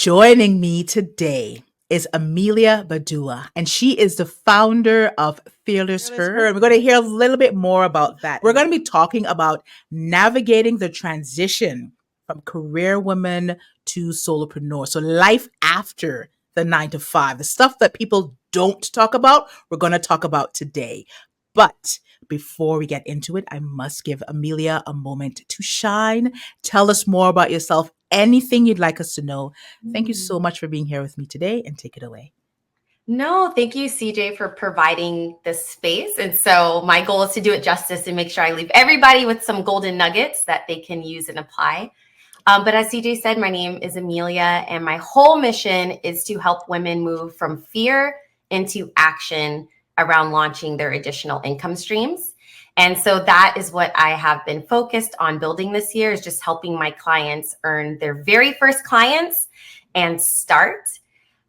Joining me today is Amelia Badua, and she is the founder of FearlessHER. And we're going to hear a little bit more about that. We're going to be talking about navigating the transition from career woman to solopreneur. So life after the 9 to 5, the stuff that people don't talk about, we're going to talk about today. But before we get into it, I must give Amelia a moment to shine. Tell us more about yourself, anything you'd like us to know. Thank you so much for being here with me today, and take it away. No, thank you, CJ, for providing this space. And so my goal is to do it justice and make sure I leave everybody with some golden nuggets that they can use and apply. But as CJ said, my name is Amelia, and my whole mission is to help women move from fear into action around launching their additional income streams. And so that is what I have been focused on building this year, is just helping my clients earn their very first clients and start.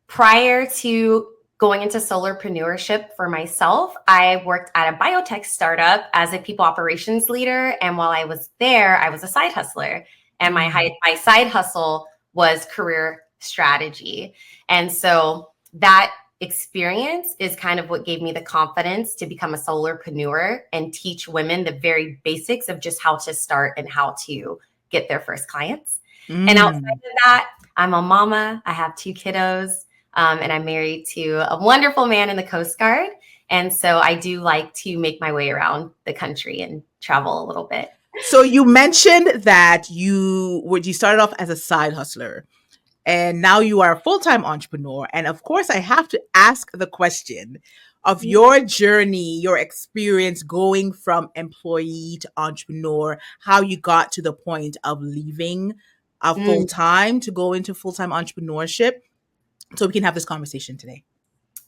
Prior to going into solopreneurship for myself, I worked at a biotech startup as a people operations leader. And while I was there, I was a side hustler. And my side hustle was career strategy. And so that experience is kind of what gave me the confidence to become a solopreneur and teach women the very basics of just how to start and how to get their first clients. And outside of that, I'm a mama. I have 2 kiddos, and I'm married to a wonderful man in the Coast Guard. And so I do like to make my way around the country and travel a little bit. So you mentioned that you started off as a side hustler, and now you are a full-time entrepreneur. And of course, I have to ask the question of your journey, your experience going from employee to entrepreneur, how you got to the point of leaving a full-time to go into full-time entrepreneurship, so we can have this conversation today.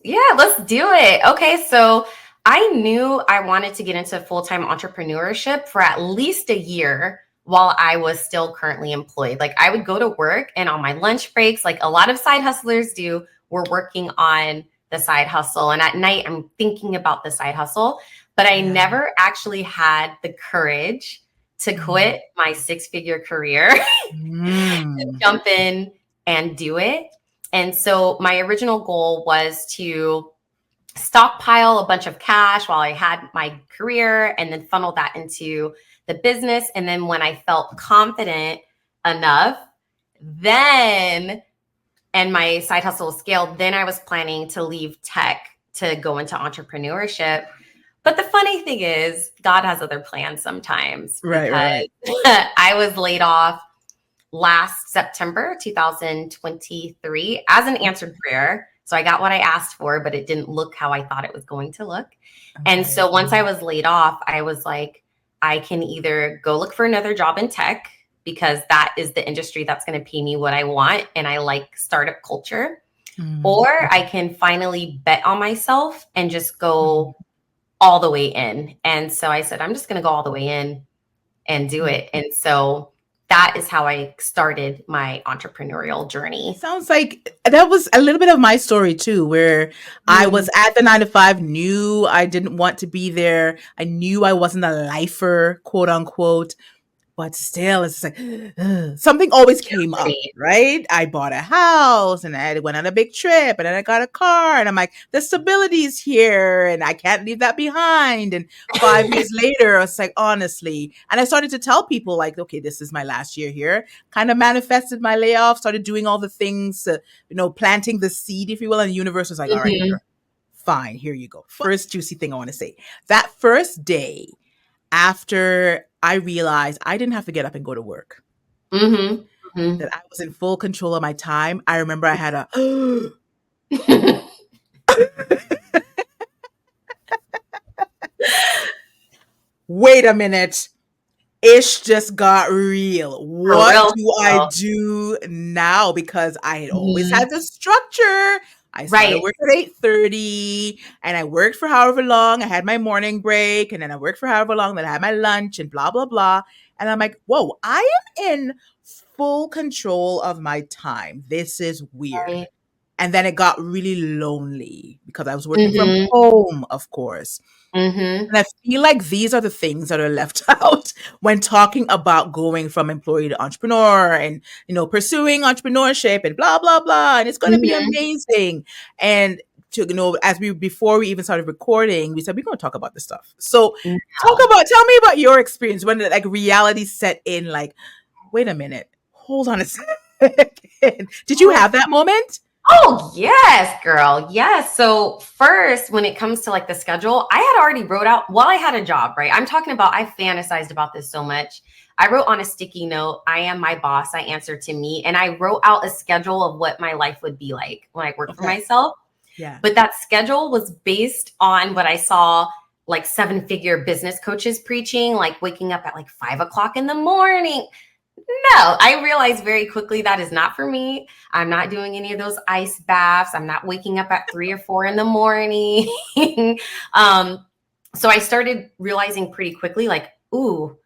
Yeah, let's do it. Okay, so I knew I wanted to get into full-time entrepreneurship for at least a year while I was still currently employed. Like, I would go to work, and on my lunch breaks, like a lot of side hustlers do, we're working on the side hustle. And at night, I'm thinking about the side hustle, but I never actually had the courage to quit my 6-figure career, to jump in and do it. And so my original goal was to stockpile a bunch of cash while I had my career and then funnel that into the business. And then when I felt confident enough, and my side hustle scaled, then I was planning to leave tech to go into entrepreneurship. But the funny thing is, God has other plans sometimes. Right. I was laid off last September 2023 as an answered prayer. So I got what I asked for, but it didn't look how I thought it was going to look. And so once I was laid off, I was like, I can either go look for another job in tech, because that is the industry that's going to pay me what I want, and I like startup culture, or I can finally bet on myself and just go all the way in. And so I said, I'm just going to go all the way in and do it. And so that is how I started my entrepreneurial journey. Sounds like that was a little bit of my story too, where I was at the 9 to 5, knew I didn't want to be there. I knew I wasn't a lifer, quote unquote. But still, it's like something always came up, right? I bought a house, and I went on a big trip, and then I got a car, and I'm like, the stability is here, and I can't leave that behind. And 5 years later, I was like, honestly, and I started to tell people like, okay, this is my last year here. Kind of manifested my layoff, started doing all the things, planting the seed, if you will, and the universe was like, all right, fine, here you go. First juicy thing I want to say. That first day after I realized I didn't have to get up and go to work, that I was in full control of my time, I remember I had a wait a minute, ish just got real. What do I do now? Because I had always had the structure. I started work at 8:30, and I worked for however long. I had my morning break, and then I worked for however long. Then I had my lunch and blah, blah, blah. And I'm like, whoa, I am in full control of my time. This is weird. And then it got really lonely because I was working from Mhm. home, of course. Mhm. And I feel like these are the things that are left out when talking about going from employee to entrepreneur and, pursuing entrepreneurship and blah, blah, blah. And it's going to be Mhm. amazing. And before we even started recording, we said, we're going to talk about this stuff. So No. tell me about your experience when like reality set in, like, wait a minute, hold on a second. Did you have that moment? Oh, yes, girl. Yes. So first, when it comes to like the schedule, I had already wrote out while I had a job, right? I'm talking about, I fantasized about this so much. I wrote on a sticky note, I am my boss, I answer to me. And I wrote out a schedule of what my life would be like when I worked for Okay. myself. Yeah. But that schedule was based on what I saw like 7-figure business coaches preaching, like waking up at like 5 o'clock in the morning. No, I realized very quickly that is not for me. I'm not doing any of those ice baths. I'm not waking up at 3 or 4 in the morning. um, so I started realizing pretty quickly, like, ooh,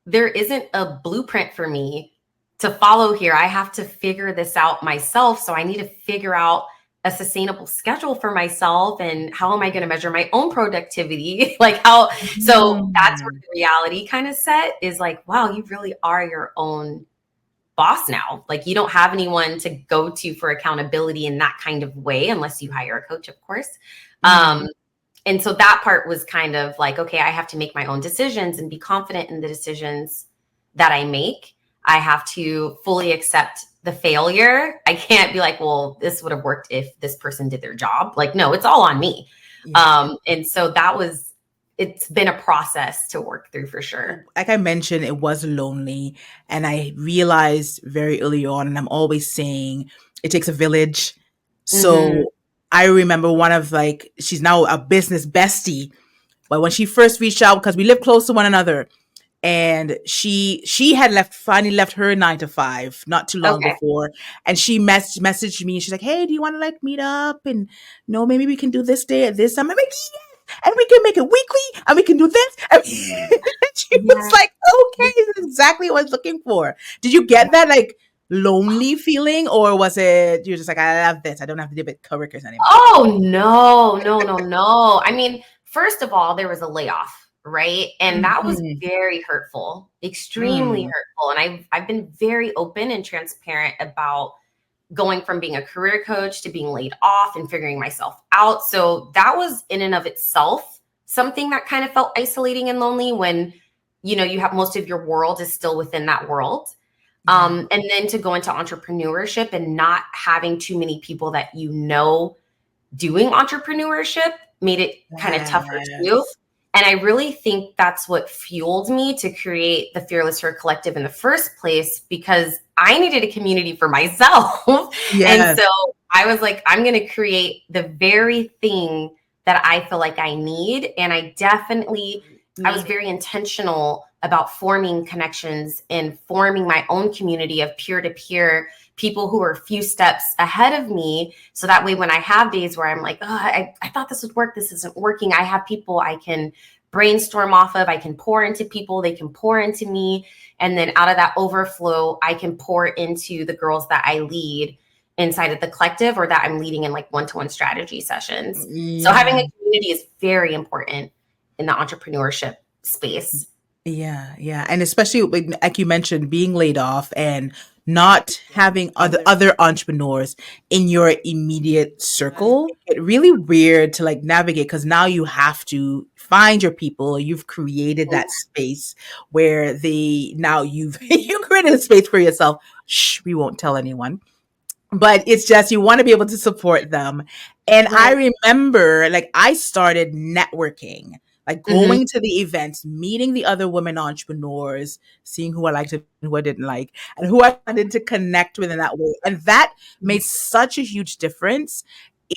there isn't a blueprint for me to follow here. I have to figure this out myself. So I need to figure out a sustainable schedule for myself, and how am I going to measure my own productivity? Like how, so that's where Mm. the reality kind of set is like, wow, you really are your own boss now. Like you don't have anyone to go to for accountability in that kind of way, unless you hire a coach, of course. Mm. And so that part was kind of like, okay, I have to make my own decisions and be confident in the decisions that I make. I have to fully accept the failure. I can't be like, well, this would have worked if this person did their job. Like, no, it's all on me. Yeah. And so it's been a process to work through for sure. Like I mentioned, it was lonely. And I realized very early on, and I'm always saying it takes a village. Mm-hmm. So I remember one of like, she's now a business bestie. But when she first reached out, because we live close to one another, and she had finally left her 9 to 5 not too long Okay. before, and she messaged me and she's like, hey, do you want to like meet up, and no, maybe we can do this day at this time. I'm like, yes, and we can make it weekly and we can do this. And she was Yeah. like, okay, this is exactly what I was looking for. Did you get that like lonely feeling, or was it you're just like, I love this, I don't have to deal with coworkers anymore? Oh, no, no, no, no. I mean, first of all, there was a layoff, right? And that was Mhm. very hurtful, extremely Mm. hurtful. And I've been very open and transparent about going from being a career coach to being laid off and figuring myself out. So that was in and of itself something that kind of felt isolating and lonely when, you have most of your world is still within that world. Yeah. And then to go into entrepreneurship and not having too many people that doing entrepreneurship made it kind of tougher too. Yes. And I really think that's what fueled me to create the FearlessHER Collective in the first place, because I needed a community for myself. And Yes. so I was like, I'm going to create the very thing that I feel like I need. And I was very intentional about forming connections and forming my own community of peer-to-peer people who are a few steps ahead of me. So that way, when I have days where I'm like, oh, I thought this would work, this isn't working, I have people I can brainstorm off of. I can pour into people, they can pour into me. And then out of that overflow, I can pour into the girls that I lead inside of the collective, or that I'm leading in like one-to-one strategy sessions. So having Yeah. a community is very important in the entrepreneurship space. Yeah, yeah. And especially like you mentioned, being laid off and not having other entrepreneurs in your immediate circle, it's really weird to like navigate, because now you have to find your people. You've created that space where you created a space for yourself. Shh, we won't tell anyone, but it's just you want to be able to support them. And Right. I remember like I started networking, like Mhm. going to the events, meeting the other women entrepreneurs, seeing who I liked and who I didn't like, and who I wanted to connect with in that way. And that made such a huge difference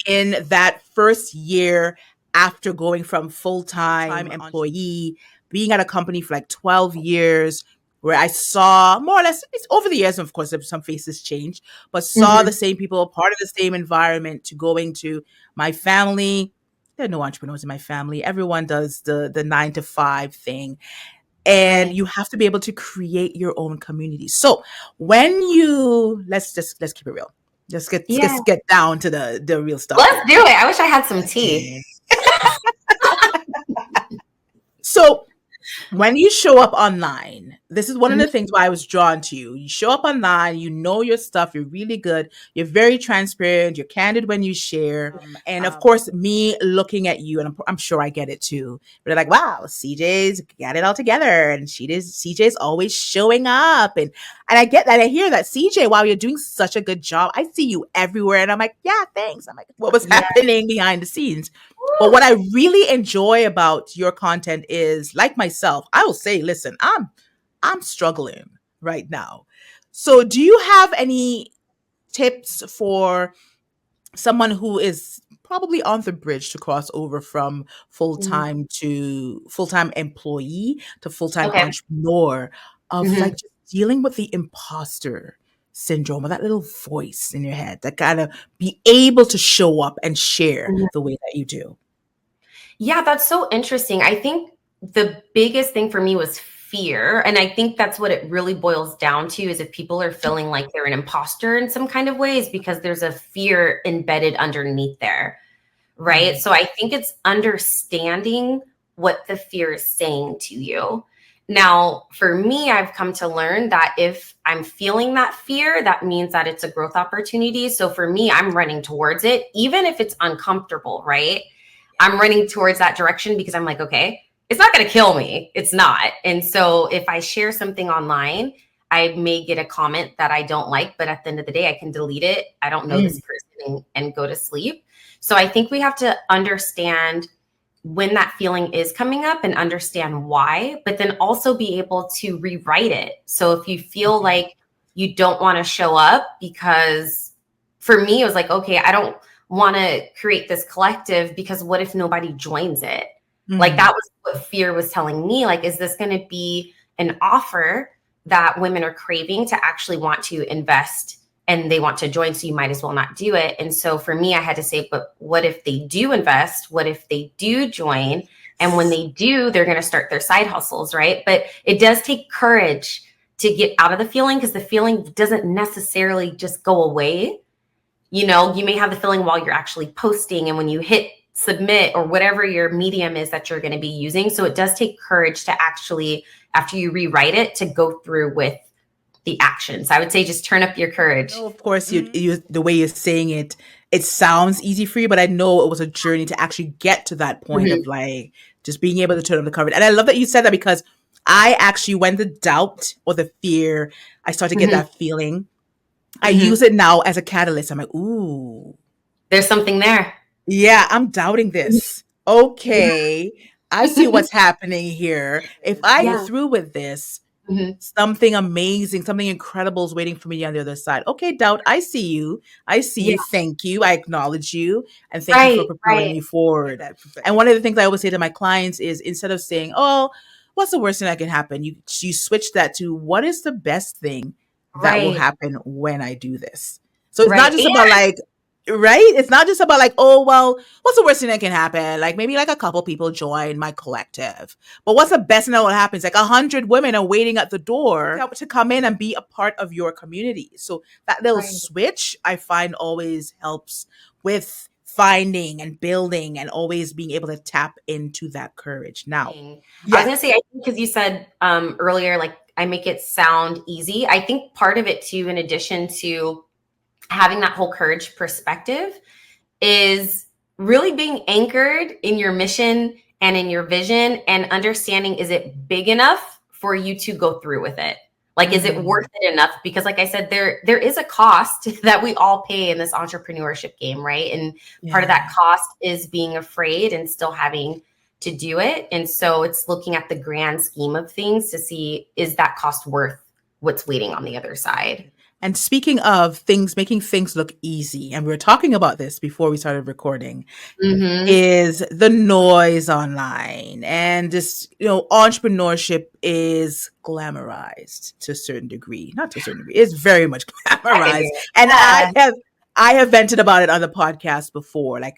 in that first year after going from full-time employee, being at a company for like 12 years, where I saw more or less, it's over the years, of course, some faces change, but saw the Mhm. same people, part of the same environment, to going to my family. There are no entrepreneurs in my family. Everyone does the 9 to 5 thing. And Right. you have to be able to create your own community. So when you let's keep it real. Yeah. Just get down to the real stuff Let's here. do it. I wish I had some tea. Okay. So when you show up online, this is one of Mhm. the things why I was drawn to you. You show up online, you know your stuff, you're really good, you're very transparent, you're candid when you share. And of course, me looking at you, and I'm sure I get it too. But they're like, wow, CJ's got it all together, and CJ's always showing up, and I get that. I hear that, CJ. Wow, you're doing such a good job. I see you everywhere, and I'm like, yeah, thanks. I'm like, what was Yeah. happening behind the scenes? But Woo. what I really enjoy about your content is, like myself, I will say, listen, I'm struggling right now. So do you have any tips for someone who is probably on the bridge to cross over from Mhm. full-time employee to full-time Okay. entrepreneur, of like Mhm. just dealing with the imposter syndrome, or that little voice in your head that kind of be able to show up and share Mhm. the way that you do? Yeah, that's so interesting. I think the biggest thing for me was fear. And I think that's what it really boils down to is if people are feeling like they're an imposter in some kind of ways because there's a fear embedded underneath there. Right. Mm. So I think it's understanding what the fear is saying to you. Now, for me, I've come to learn that if I'm feeling that fear, that means that it's a growth opportunity. So for me, I'm running towards it, even if it's uncomfortable, right? I'm running towards that direction because I'm like, okay, it's not going to kill me. It's not. And so if I share something online, I may get a comment that I don't like, but at the end of the day, I can delete it. I don't know this Mm. person and go to sleep. So I think we have to understand when that feeling is coming up and understand why, but then also be able to rewrite it. So if you feel Okay. like you don't want to show up, because for me, it was like, okay, I don't want to create this collective because what if nobody joins it? Like Mm. that was what fear was telling me. Like, is this going to be an offer that women are craving to actually want to invest and they want to join, so you might as well not do it. And so for me, I had to say, but what if they do invest? What if they do join? And when they do, they're going to start their side hustles, right? But it does take courage to get out of the feeling because the feeling doesn't necessarily just go away. You know, you may have the feeling while you're actually posting and when you hit submit or whatever your medium is that you're going to be using. So it does take courage to actually, after you rewrite it, to go through with the actions. I would say just turn up your I courage. know, of course, you the way you're saying it, it sounds easy for you, but I know it was a journey to actually get to that point Mhm. of like just being able to turn up the coverage. And I love that you said that because I actually, when the doubt or the fear, I start to get Mhm. that feeling, I use Mhm. it now as a catalyst. I'm like, ooh, There's something there. yeah, I'm doubting Mhm. this. Okay, I see what's happening here. If I go Yeah. through with this, Mhm. something amazing, something incredible is waiting for me on the other side. Okay, doubt, I see you. I see Yeah. you. Thank you. I acknowledge you. And thank you for Right. propelling Right. me forward. And one of the things I always say to my clients is, instead of saying, oh, what's the worst thing that can happen? You switch that to, what is the best thing that will Right. happen when I do this? So it's not Right. just about like, right? It's not just about like, oh, well, what's the worst thing that can happen? Like maybe like a couple people join my collective. But what's the best thing that will happen? It's like 100 women are waiting at the door to come in and be a part of your community. So that little Right. switch I find always helps with finding and building and always being able to tap into that courage. Now, I was yes. gonna say, I think because you said earlier, like I make it sound easy. I think part of it too, in addition to having that whole courage perspective, is really being anchored in your mission and in your vision and understanding, is it big enough for you to go through with it? Like, is it Mm, worth it enough? Because like I said, there is a cost that we all pay in this entrepreneurship game, right? And part of that yeah. cost is being afraid and still having to do it. And so it's looking at the grand scheme of things to see, is that cost worth what's waiting on the other side? And speaking of things, making things look easy, and we were talking about this before we started recording, Mm-hmm. is the noise online. And just, entrepreneurship is glamorized to a certain degree. Not to a certain degree. It's very much I can glamorized. do it. And Yeah. I have vented about it on the podcast before. Like,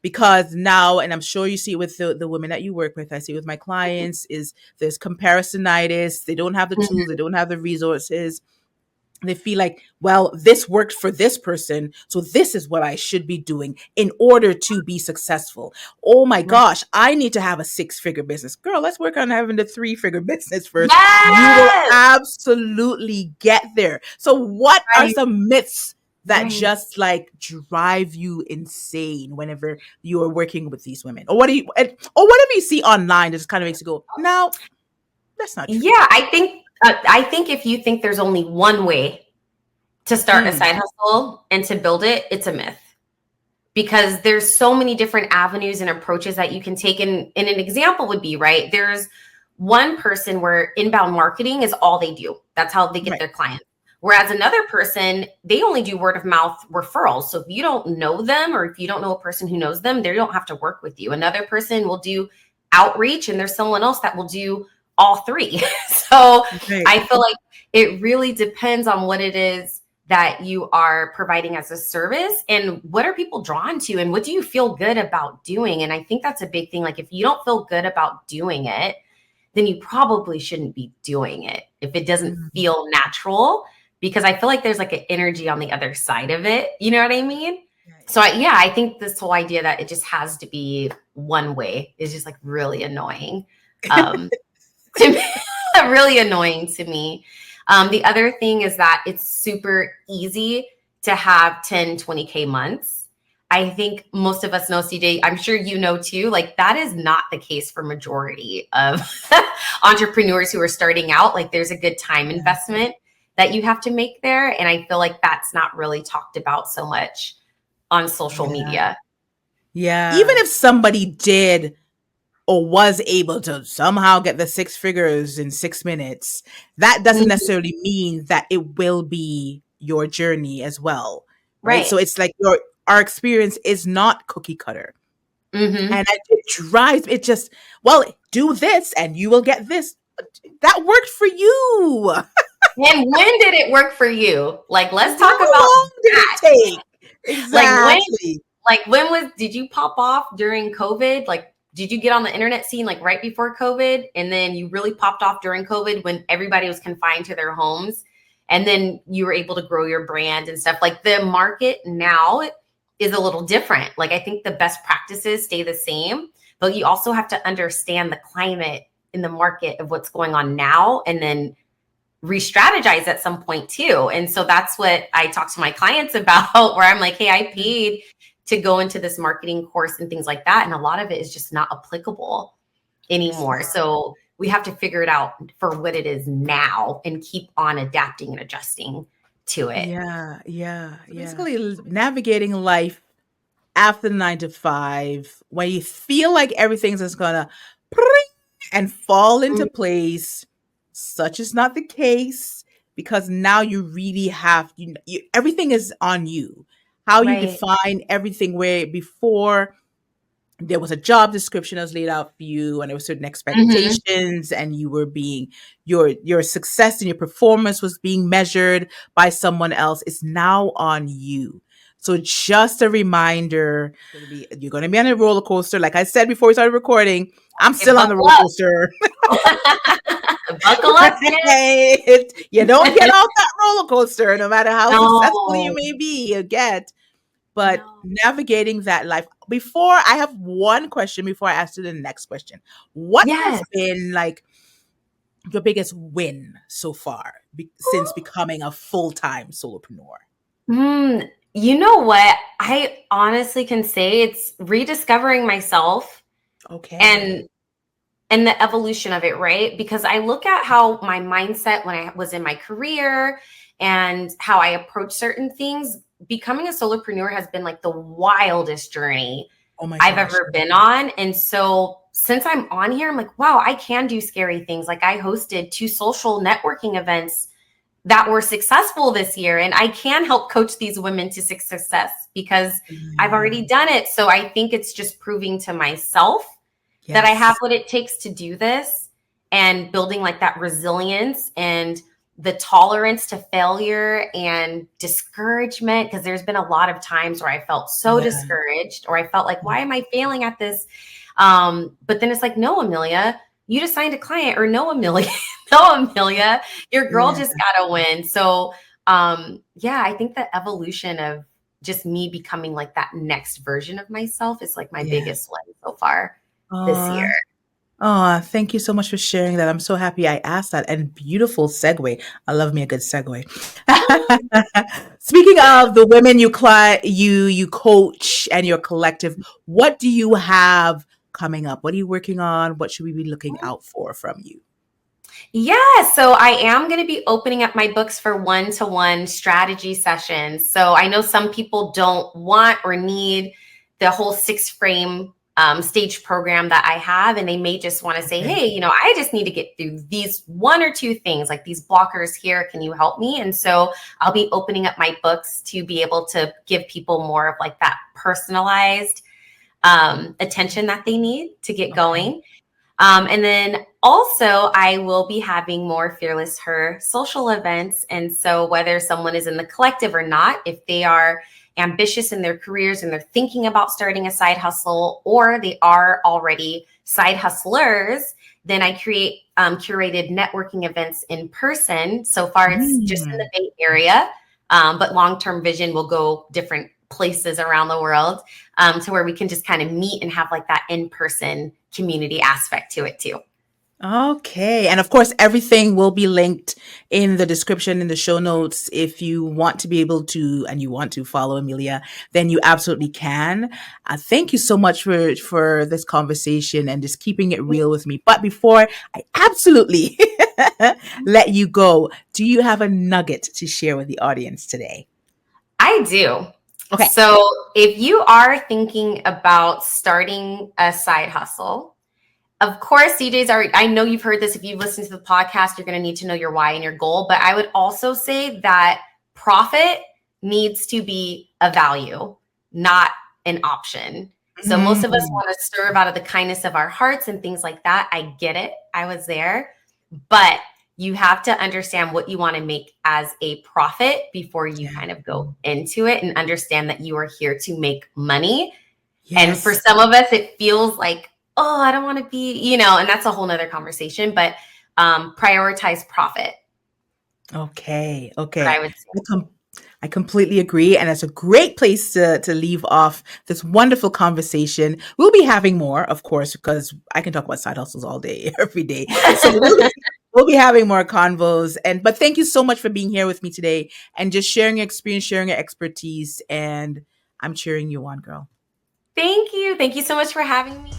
because now, and I'm sure you see it with the women that you work with, I see it with my clients, is there's comparisonitis. They don't have the tools, they don't have the resources. They feel like, well, this worked for this person, so this is what I should be doing in order to be successful. Oh my Right. gosh, I need to have a 6-figure business. Girl, let's work on having the 3-figure business first. You will Yes. absolutely get there. So, what are Right. some myths that Right. just like drive you insane whenever you are working with these women? Or what do you, or whatever you see online that just kind of makes you go, no, that's not true. Yeah, I think if you think there's only one way to start a Mm, side hustle and to build it, it's a myth. Because there's so many different avenues and approaches that you can take. And an example would be, right, there's one person where inbound marketing is all they do. That's how they get right. their clients. Whereas another person, they only do word of mouth referrals. So if you don't know them, or if you don't know a person who knows them, they don't have to work with you. Another person will do outreach, and there's someone else that will do all three. So Right. I feel like it really depends on what it is that you are providing as a service, and what are people drawn to, and what do you feel good about doing. And I think that's a big thing. Like, if you don't feel good about doing it, then you probably shouldn't be doing it if it doesn't Mhm. feel natural, because I feel like there's like an energy on the other side of it. You know what I mean? Yeah, So I think this whole idea that it just has to be one way is just like really annoying. Um, to me, really annoying to me. The other thing is that it's super easy to have 10, 20K months. I think most of us know, CJ, I'm sure you know too, like that is not the case for majority of entrepreneurs who are starting out. Like, there's a good time yeah, investment that you have to make there. And I feel like that's not really talked about so much on social yeah. media. Even Yeah. if somebody did or was able to somehow get the 6 figures in 6 minutes, that doesn't Mhm. necessarily mean that it will be your journey as well, right? Right. So it's like our experience is not cookie cutter. Hmm. And it drives it just, well, do this and you will get this. That worked for you. And when did it work for you? Like, let's How talk about long did it that. take? Like, Exactly. did you pop off during COVID? Like, did you get on the internet scene like right before COVID? And then you really popped off during COVID when everybody was confined to their homes. And then you were able to grow your brand and stuff. Like, the market now is a little different. Like, I think the best practices stay the same, but you also have to understand the climate in the market of what's going on now, and then re-strategize at some point too. And so that's what I talk to my clients about, where I'm like, hey, I paid to go into this marketing course and things like that. And a lot of it is just not applicable It's anymore. not. So we have to figure it out for what it is now and keep on adapting and adjusting to it. Yeah, yeah, so yeah. Basically, navigating life after 9 to 5, when you feel like everything's just gonna pring and fall into Mm. place, such is not the case, because now you really have everything is on you. How you Right. define everything, where before there was a job description that was laid out for you and there were certain Mm-hmm. expectations, and you were being your success and your performance was being measured by someone else. It's now on you. So just a reminder, you're going to be on a roller coaster. Like I said before we started recording, I'm Okay, still on the buckle roller up. coaster. Buckle up, Right? You don't get off that roller coaster no matter how successful you no, may be, you get. But no. navigating that life. Before, I have one question before I ask you the next question. What has Yes. been like your biggest win so far since becoming a full-time solopreneur? You know what? I honestly can say it's rediscovering myself, Okay. and the evolution of it, right? Because I look at how my mindset when I was in my career and how I approach certain things. Becoming a solopreneur has been like the wildest journey Oh my I've gosh. ever been on. And so since I'm on here, I'm like, wow, I can do scary things. Like, I hosted 2 social networking events that were successful this year, and I can help coach these women to success because I've Yeah. already done it. So I think it's just proving to myself that I have Yes. what it takes to do this, and building like that resilience and the tolerance to failure and discouragement. Because there's been a lot of times where I felt so Yeah. discouraged, or I felt like, Yeah. why am I failing at this? But then it's like, no, Amelia, you just signed a client. Or no, Amelia, no, Amelia, your girl Yeah. just got a win. So Yeah, I think the evolution of just me becoming like that next version of myself is like my Yeah. biggest one so far this year. Oh, oh, thank you so much for sharing that. I'm so happy I asked that. And beautiful segue. I love me a good segue. Speaking of the women you coach and your collective, what do you have coming up? What are you working on? What should we be looking out for from you? Yeah, so I am going to be opening up my books for one-to-one strategy sessions. So I know some people don't want or need the whole 6 frame stage program that I have, and they may just want to say, Okay. hey, I just need to get through these 1 or 2 things, like these blockers here. Can you help me? And so I'll be opening up my books to be able to give people more of like that personalized attention that they need to get Okay. going. And then also, I will be having more Fearless Her social events. And so, whether someone is in the collective or not, if they are ambitious in their careers and they're thinking about starting a side hustle, or they are already side hustlers, then I create curated networking events in person. So far, it's just in the Mm. Bay Area, but long term vision will go different places around the world, to where we can just kind of meet and have like that in person community aspect to it too. Okay. And of course, everything will be linked in the description in the show notes. If you want to be able to and you want to follow Amelia, then you absolutely can. Thank you so much for this conversation and just keeping it real with me. But before I absolutely let you go, do you have a nugget to share with the audience today? I do. Okay. So if you are thinking about starting a side hustle, of course, CJ's already, I know you've heard this. If you've listened to the podcast, you're going to need to know your why and your goal. But I would also say that profit needs to be a value, not an option. So most of us Mm. want to serve out of the kindness of our hearts and things like that. I get it. I was there. But you have to understand what you want to make as a profit before you Yeah. kind of go into it, and understand that you are here to make money. And for Yes. some of us, it feels like, oh, I don't want to be, and that's a whole nother conversation, but prioritize profit, Okay. what Okay. I would say. I com- I completely agree. And it's a great place to leave off this wonderful conversation. We'll be having more, of course, because I can talk about side hustles all day, every day. So we'll be having more convos. But thank you so much for being here with me today and just sharing your experience, sharing your expertise. And I'm cheering you on, girl. Thank you. Thank you so much for having me.